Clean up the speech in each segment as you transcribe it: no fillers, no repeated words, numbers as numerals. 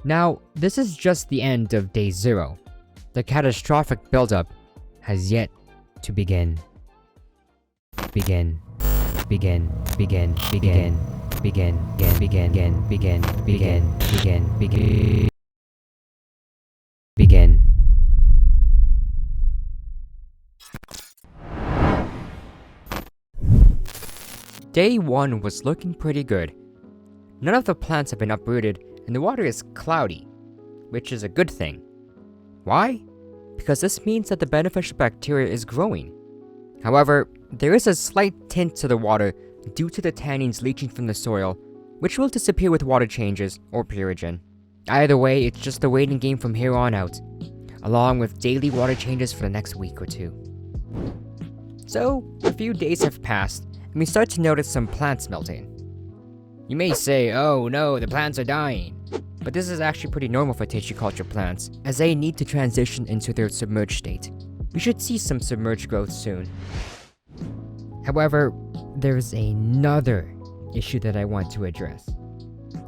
Now, this is just the end of day 0. The catastrophic buildup has yet to begin. Begin. Day 1 was looking pretty good. None of the plants have been uprooted and the water is cloudy, which is a good thing. Why? Because this means that the beneficial bacteria is growing. However, there is a slight tint to the water due to the tannins leaching from the soil, which will disappear with water changes or purigen. Either way, it's just a waiting game from here on out, along with daily water changes for the next week or 2. So, a few days have passed, and we start to notice some plants melting. You may say, oh no, the plants are dying. But this is actually pretty normal for tissue culture plants, as they need to transition into their submerged state. We should see some submerged growth soon. However, there's another issue that I want to address.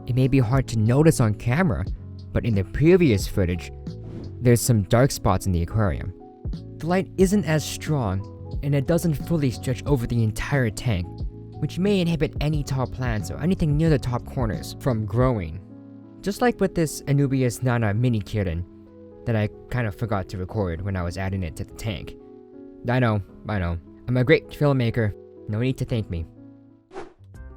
It may be hard to notice on camera, but in the previous footage, there's some dark spots in the aquarium. The light isn't as strong, and it doesn't fully stretch over the entire tank, which may inhibit any tall plants or anything near the top corners from growing. Just like with this Anubias nana mini kitten that I kind of forgot to record when I was adding it to the tank. I know. I'm a great filmmaker, no need to thank me.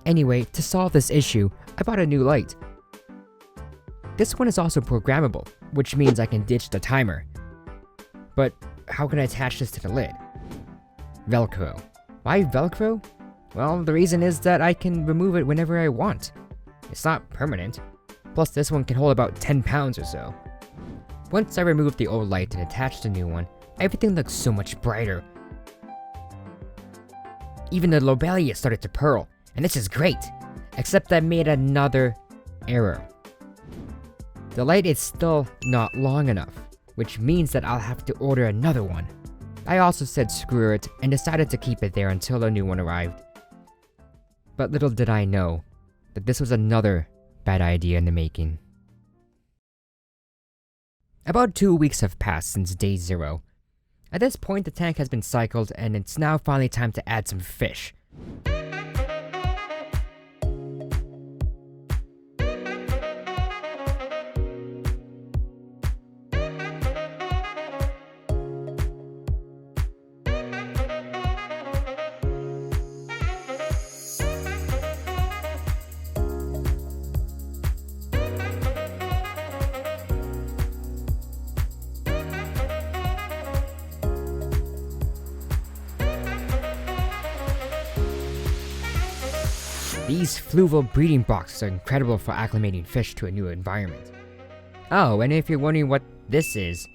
Anyway, to solve this issue, I bought a new light. This one is also programmable, which means I can ditch the timer. But how can I attach this to the lid? Velcro. Why Velcro? Well, the reason is that I can remove it whenever I want. It's not permanent. Plus this one can hold about 10 pounds or so. Once I removed the old light and attached the new one, everything looks so much brighter. Even the lobelia started to pearl, and this is great, except I made another error. The light is still not long enough, which means that I'll have to order another one. I also said screw it and decided to keep it there until a new one arrived. But little did I know that this was another bad idea in the making. About 2 weeks have passed since day 0. At this point, the tank has been cycled and it's now finally time to add some fish. These fluval breeding boxes are incredible for acclimating fish to a new environment. Oh, and if you're wondering what this is,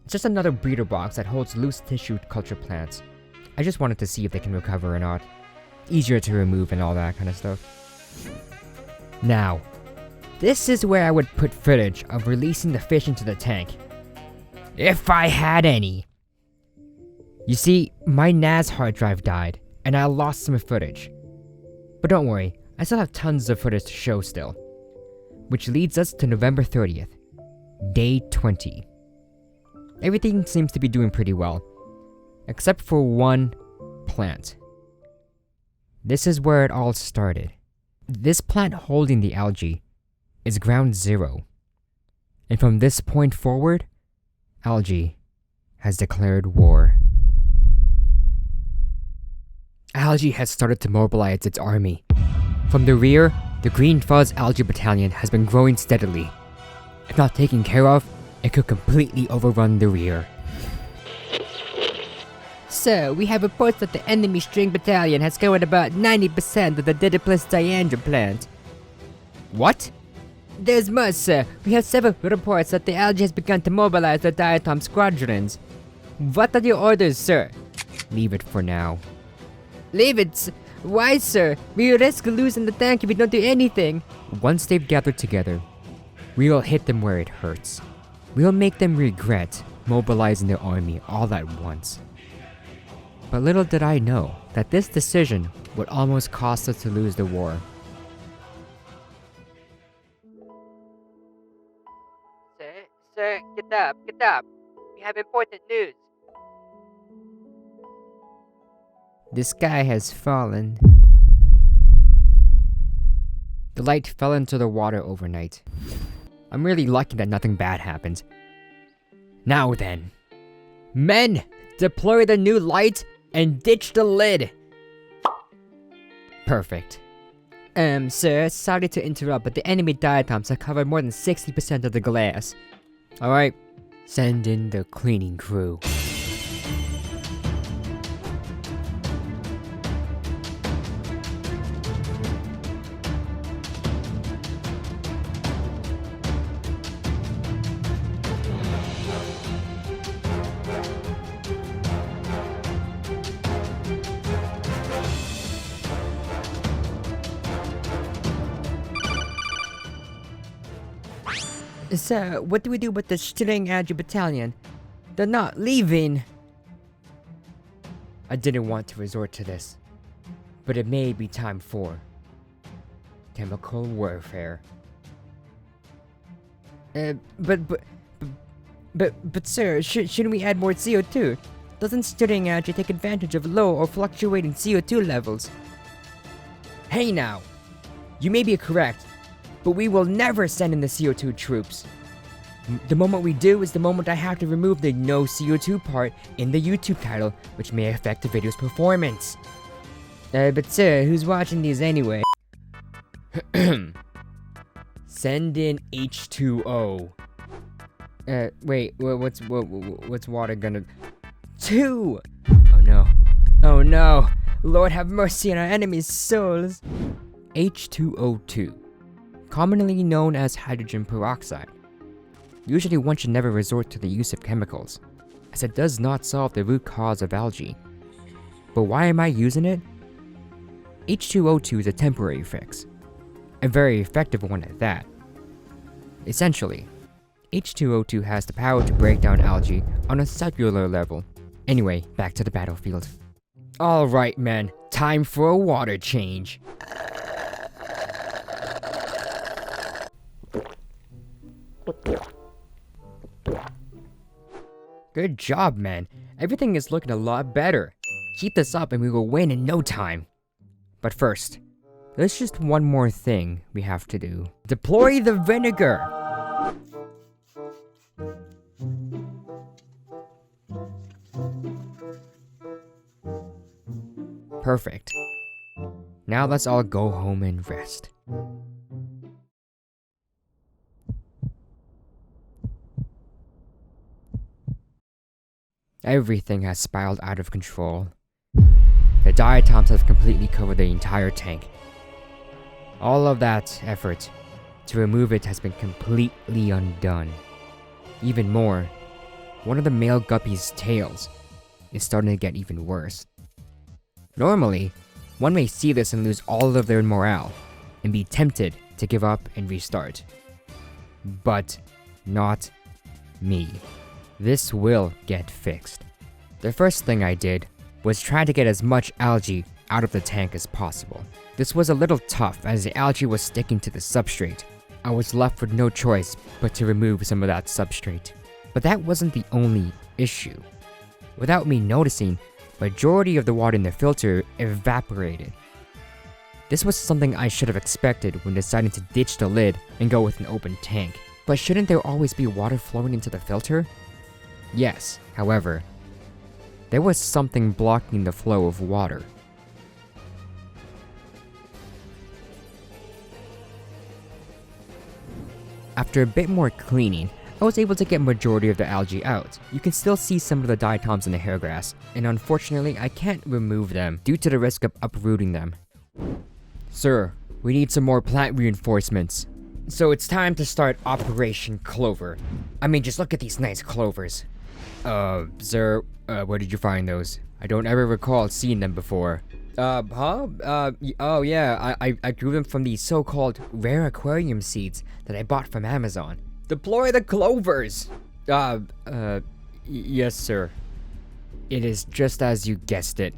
it's just another breeder box that holds loose tissue culture plants. I just wanted to see if they can recover or not. Easier to remove and all that kind of stuff. Now, this is where I would put footage of releasing the fish into the tank. If I had any. You see, my NAS hard drive died, and I lost some footage. But don't worry, I still have tons of footage to show still. Which leads us to November 30th, day 20. Everything seems to be doing pretty well, except for one plant. This is where it all started. This plant holding the algae is ground zero. And from this point forward, algae has declared war. Algae has started to mobilize its army. From the rear, the Green Fuzz Algae Battalion has been growing steadily. If not taken care of, it could completely overrun the rear. So, we have reports that the enemy string battalion has covered about 90% of the Didiplis diandra plant. What? There's more, sir. We have several reports that the algae has begun to mobilize the Diatom squadrons. What are your orders, sir? Leave it for now. Leave it? Why, sir? We risk losing the tank if we don't do anything. Once they've gathered together, we'll hit them where it hurts. We'll make them regret mobilizing their army all at once. But little did I know that this decision would almost cost us to lose the war. Sir, get up. We have important news. The sky has fallen. The light fell into the water overnight. I'm really lucky that nothing bad happened. Now then, men, deploy the new light and ditch the lid. Perfect. Sir, sorry to interrupt, but the enemy diatoms have covered more than 60% of the glass. Alright, send in the cleaning crew. Sir, what do we do with the string Algae battalion? They're not leaving. I didn't want to resort to this, but it may be time for chemical warfare. But sir, shouldn't we add more CO2? Doesn't stirring algae take advantage of low or fluctuating CO2 levels? Hey now! You may be correct, but we will never send in the CO2 troops. The moment we do is the moment I have to remove the no CO2 part in the YouTube title, which may affect the video's performance. But sir, who's watching these anyway? Send in H2O. Wait, what's water gonna... 2! Oh no. Oh no! Lord have mercy on our enemies' souls! H2O2, commonly known as hydrogen peroxide. Usually one should never resort to the use of chemicals, as it does not solve the root cause of algae. But why am I using it? H2O2 is a temporary fix, a very effective one at that. Essentially, H2O2 has the power to break down algae on a cellular level. Anyway, back to the battlefield. Alright men, time for a water change. Good job, man. Everything is looking a lot better. Keep this up and we will win in no time. But first, there's just one more thing we have to do. Deploy the vinegar! Perfect. Now let's all go home and rest. Everything has spiraled out of control. The diatoms have completely covered the entire tank. All of that effort to remove it has been completely undone. Even more, one of the male guppies' tails is starting to get even worse. Normally, one may see this and lose all of their morale, and be tempted to give up and restart. But not me. This will get fixed. The first thing I did was try to get as much algae out of the tank as possible. This was a little tough as the algae was sticking to the substrate. I was left with no choice but to remove some of that substrate. But that wasn't the only issue. Without me noticing, majority of the water in the filter evaporated. This was something I should have expected when deciding to ditch the lid and go with an open tank. But shouldn't there always be water flowing into the filter? Yes, however, there was something blocking the flow of water. After a bit more cleaning, I was able to get majority of the algae out. You can still see some of the diatoms in the hairgrass, and unfortunately I can't remove them due to the risk of uprooting them. Sir, we need some more plant reinforcements. So it's time to start Operation Clover. I mean, just look at these nice clovers. Sir, where did you find those? I don't ever recall seeing them before. Oh yeah, I grew them from these so-called rare aquarium seeds that I bought from Amazon. Deploy the clovers! Yes, sir. It is just as you guessed it.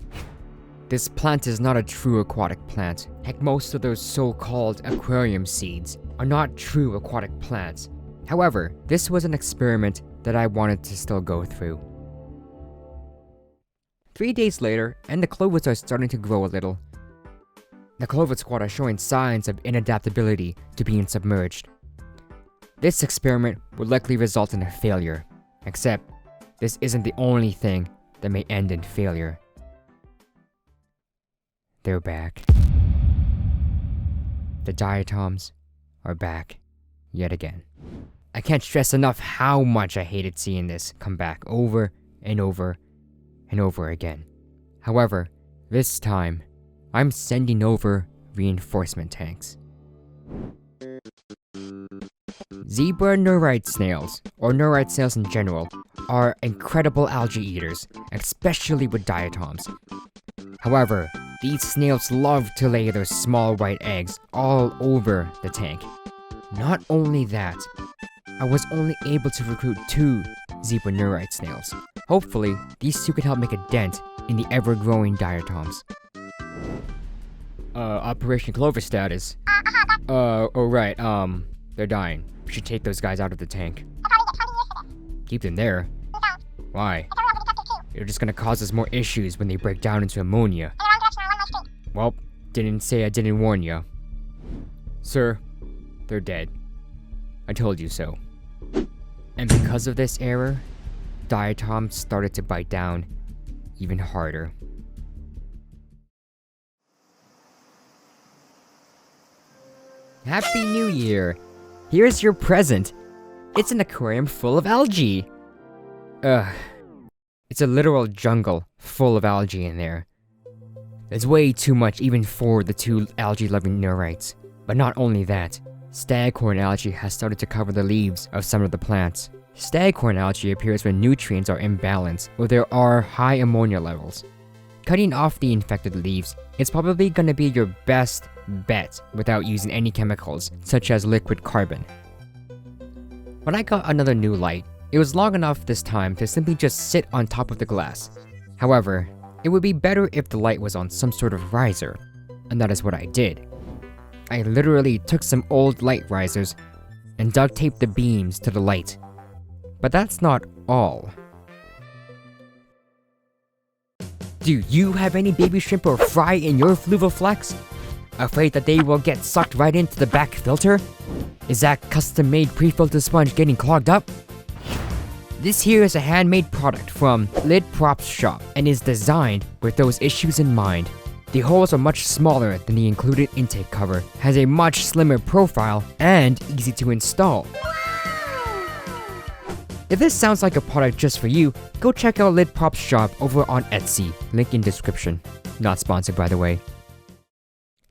This plant is not a true aquatic plant. Heck, most of those so-called aquarium seeds are not true aquatic plants. However, this was an experiment that I wanted to still go through. 3 days later, and the clovers are starting to grow a little. The clover squad are showing signs of inadaptability to being submerged. This experiment would likely result in a failure, except this isn't the only thing that may end in failure. They're back. The diatoms are back yet again. I can't stress enough how much I hated seeing this come back over and over and over again. However, this time, I'm sending over reinforcement tanks. Zebra neurite snails, or neurite snails in general, are incredible algae eaters, especially with diatoms. However, these snails love to lay their small white eggs all over the tank. Not only that, I was only able to recruit 2 zebra neurite snails. Hopefully, these 2 could help make a dent in the ever-growing diatoms. Operation Clover status. They're dying. We should take those guys out of the tank. Keep them there? Why? They're just gonna cause us more issues when they break down into ammonia. Well, didn't say I didn't warn ya. Sir, they're dead. I told you so. And because of this error, diatoms started to bite down even harder. Happy New Year! Here's your present. It's an aquarium full of algae. It's a literal jungle full of algae in there. It's way too much even for the 2 algae-loving neurites. But not only that, staghorn algae has started to cover the leaves of some of the plants. Staghorn algae appears when nutrients are imbalanced or there are high ammonia levels. Cutting off the infected leaves is probably going to be your best bet without using any chemicals, such as liquid carbon. When I got another new light, it was long enough this time to simply just sit on top of the glass. However, it would be better if the light was on some sort of riser, and that is what I did. I literally took some old light risers and duct taped the beams to the light. But that's not all. Do you have any baby shrimp or fry in your Fluval Flex? Afraid that they will get sucked right into the back filter? Is that custom-made pre-filter sponge getting clogged up? This here is a handmade product from Lid Props Shop and is designed with those issues in mind. The holes are much smaller than the included intake cover, has a much slimmer profile, and easy to install. If this sounds like a product just for you, go check out Lid Props Shop over on Etsy, link in description. Not sponsored, by the way.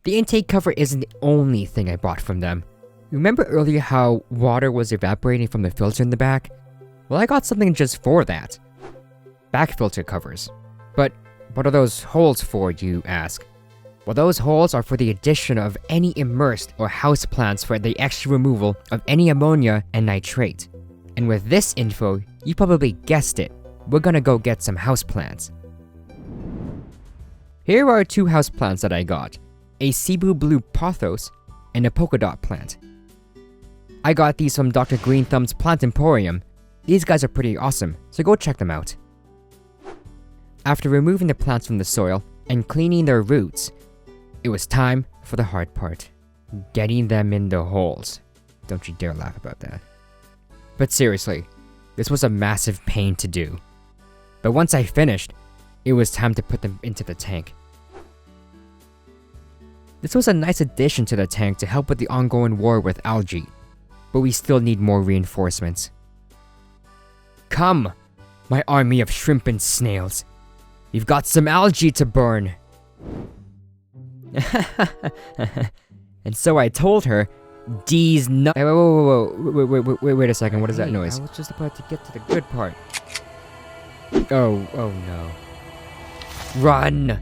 The intake cover isn't the only thing I bought from them. Remember earlier how water was evaporating from the filter in the back? Well, I got something just for that. Back filter covers. But what are those holes for, you ask? Well, those holes are for the addition of any immersed or houseplants for the extra removal of any ammonia and nitrate. And with this info, you probably guessed it. We're gonna go get some houseplants. Here are 2 houseplants that I got. A Cebu Blue Pothos and a polka dot plant. I got these from Dr. Green Thumb's Plant Emporium. These guys are pretty awesome, so go check them out. After removing the plants from the soil and cleaning their roots, it was time for the hard part. Getting them in the holes. Don't you dare laugh about that. But seriously, this was a massive pain to do. But once I finished, it was time to put them into the tank. This was a nice addition to the tank to help with the ongoing war with algae, but we still need more reinforcements. Come, my army of shrimp and snails. We've got some algae to burn. And so I told her, D's no- Wait a second, what is that noise? I was just about to get to the good part. Oh no. Run!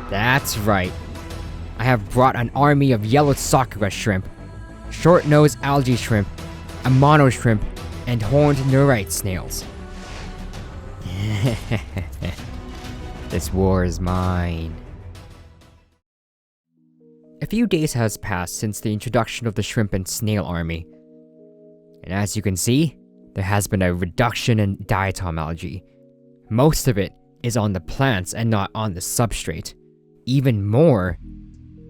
That's right. I have brought an army of yellow sakura shrimp, short-nosed algae shrimp, a mono shrimp, and horned neurite snails. This war is mine. A few days has passed since the introduction of the shrimp and snail army, and as you can see, there has been a reduction in diatom algae. Most of it is on the plants and not on the substrate. Even more,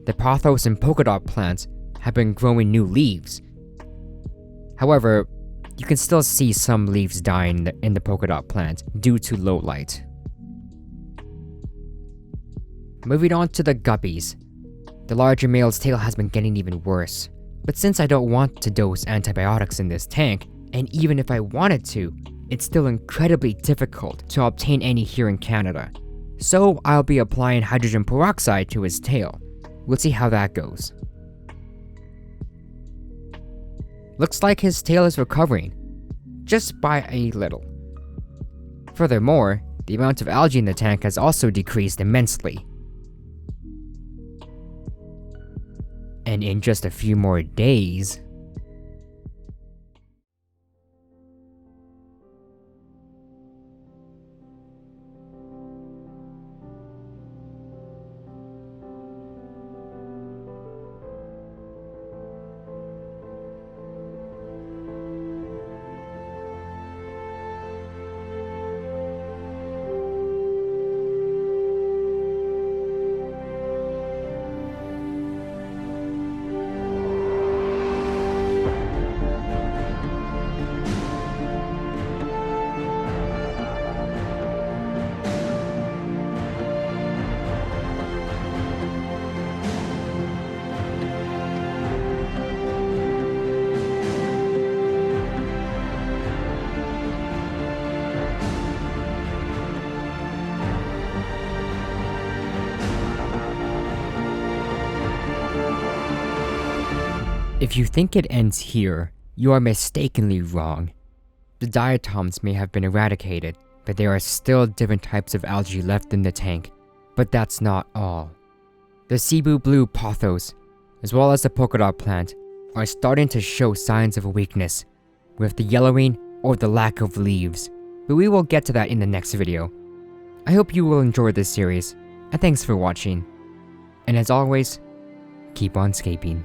the pothos and polka dot plants have been growing new leaves. However, you can still see some leaves dying in the polka dot plant due to low light. Moving on to the guppies. The larger male's tail has been getting even worse, but since I don't want to dose antibiotics in this tank, and even if I wanted to, it's still incredibly difficult to obtain any here in Canada. So I'll be applying hydrogen peroxide to his tail. We'll see how that goes. Looks like his tail is recovering, just by a little. Furthermore, the amount of algae in the tank has also decreased immensely. And in just a few more days... If you think it ends here, you are mistakenly wrong. The diatoms may have been eradicated, but there are still different types of algae left in the tank. But that's not all. The Cebu blue pothos, as well as the polka dot plant, are starting to show signs of weakness, with the yellowing or the lack of leaves. But we will get to that in the next video. I hope you will enjoy this series, and thanks for watching. And as always, keep on scaping.